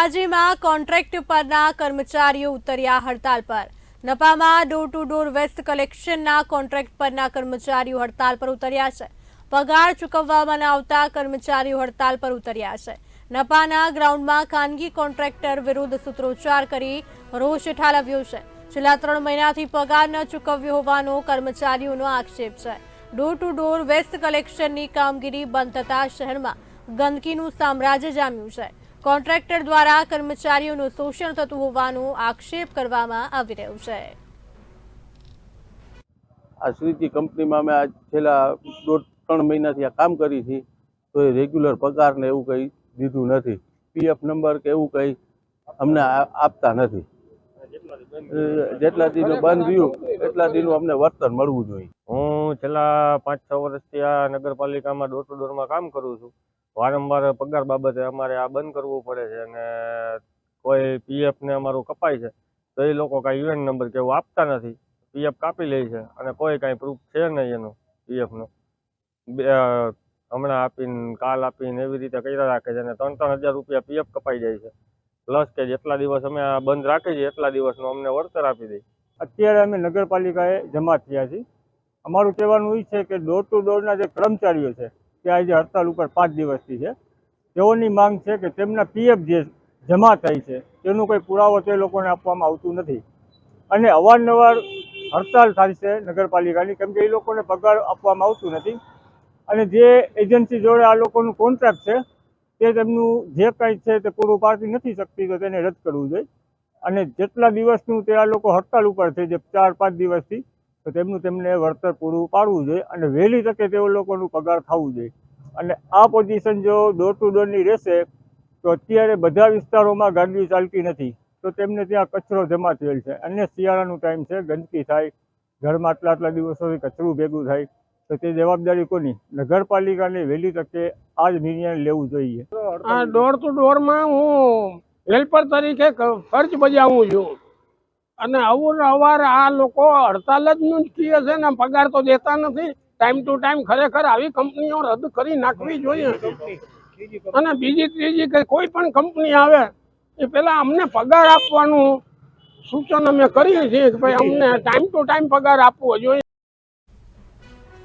ધોરાજીમાં contract પરના કર્મચારીઓ ઉતર્યા હડતાલ પર। નપામાં ડોર ટુ ડોર વેસ્ટ કલેક્શનના કોન્ટ્રાક્ટ પરના કર્મચારીઓ હડતાલ પર ઉતર્યા છે। પગાર ચૂકવવામાં ન આવતા કર્મચારીઓ હડતાલ પર ઉતર્યા છે। નપાના ગ્રાઉન્ડમાં ખાનગી કોન્ટ્રાક્ટર વિરુદ્ધ સૂત્રોચ્ચાર કરી રોષ ઠાલવ્યો છે। છેલ્લા 3 મહિનાથી પગાર ન ચૂકવ્યો હોવાનો કર્મચારીઓનો આક્ષેપ છે। ડોર ટુ ડોર વેસ્ટ કલેક્શનની કામગીરી બંધ થતા શહેરમાં ગંદકીનું સામ્રાજ્ય જામ્યું છે। કોન્ટ્રાક્ટર દ્વારા કર્મચારીઓનું શોષણ થતું હોવાનો આક્ષેપ કરવામાં આવી રહ્યો છે। આ સ્વીટી કંપનીમાં અમે આ છેલ્લા 2-3 મહિનાથી આ કામ કરી છે, તો એ રેગ્યુલર પગાર ને એવું કંઈ દીધું નથી। પીએફ નંબર કે એવું કંઈ અમને આપતા નથી। જેટલા દિનો બંધ રહ્યું એટલા દિનો અમને વળતર મળવું જોઈએ। હું છેલ્લા 5-6 વર્ષથી આ નગરપાલિકામાં ડોર ટુ ડોરમાં કામ કરું છું। વારંવાર પગાર બાબતે અમારે આ બંધ કરવું પડે છે અને કોઈ પીએફ ને અમારું કપાય છે તો એ લોકો કાંઈ યુએન નંબર કે એવું આપતા નથી। પીએફ કાપી લે છે અને કોઈ કાંઈ પ્રૂફ છે નહીં એનું પીએફનું। હમણાં આપીને કાલ આપીને એવી રીતે કર્યા રાખે છે અને 3-3 હજાર રૂપિયા પીએફ કપાઈ જાય છે। પ્લસ કે જેટલા દિવસ અમે આ બંધ રાખીએ છીએ એટલા દિવસનું અમને વળતર આપી દે। અત્યારે અમે નગરપાલિકાએ જમા થયા છીએ। અમારું કહેવાનું એ છે કે ડોર ટુ ડોરના જે કર્મચારીઓ છે તે આજે હડતાલ ઉપર 5 દિવસથી છે। તેઓની માંગ છે કે તેમના પીએફ જે જમા થાય છે તેનું કોઈ પુરાવો તે લોકોને આપવામાં આવતું નથી અને અવારનવાર હડતાલ થાય છે નગરપાલિકાની, કેમ કે એ લોકોને પગાર આપવામાં આવતું નથી અને જે એજન્સી જોડે આ લોકોનું કોન્ટ્રાક્ટ છે તે તેમનું જે કંઈ છે તે પૂરું પાડી નથી શકતી, તો તેને રદ કરવું જોઈએ અને જેટલા દિવસનું તે આ લોકો હડતાલ ઉપર છે જે 4-5 દિવસથી, તો તેમને વળતર પૂરું પાડવું જોઈએ અને વહેલી તકે તેઓ લોકોનું પગાર થવું જોઈએ। અને આ પોઝિશન જો ડોર ટુ ડોરની રહેશે તો અત્યારે બધા વિસ્તારોમાં ગાડીઓ ચાલતી નથી, તો તેમને ત્યાં કચરો જમા થયેલ છે અને શિયાળાનું ટાઈમ છે, ગંદકી થાય, ઘરમાં આટલા દિવસોથી કચરું ભેગું થાય, તો તે જવાબદારી કોની? નગરપાલિકાને વહેલી તકે આ જ નિર્ણય લેવું જોઈએ। આ ડોર ટુ ડોરમાં હું હેલ્પર તરીકે ફરજ બજાવું છું અને અવારનવાર આ લોકો હડતાલ જ કહે છે ને પગાર તો દેતા નથી। ટાઈમ ટુ ટાઈમ ખરેખર આવી કંપનીઓ રદ કરી નાખવી જોઈએ અને બીજી ત્રીજી કે કોઈ પણ કંપની આવે એ પહેલાં અમને પગાર આપવાનું સૂચન અમે કરીએ છીએ કે ભાઈ અમને ટાઈમ ટુ ટાઈમ પગાર આપવો જોઈએ।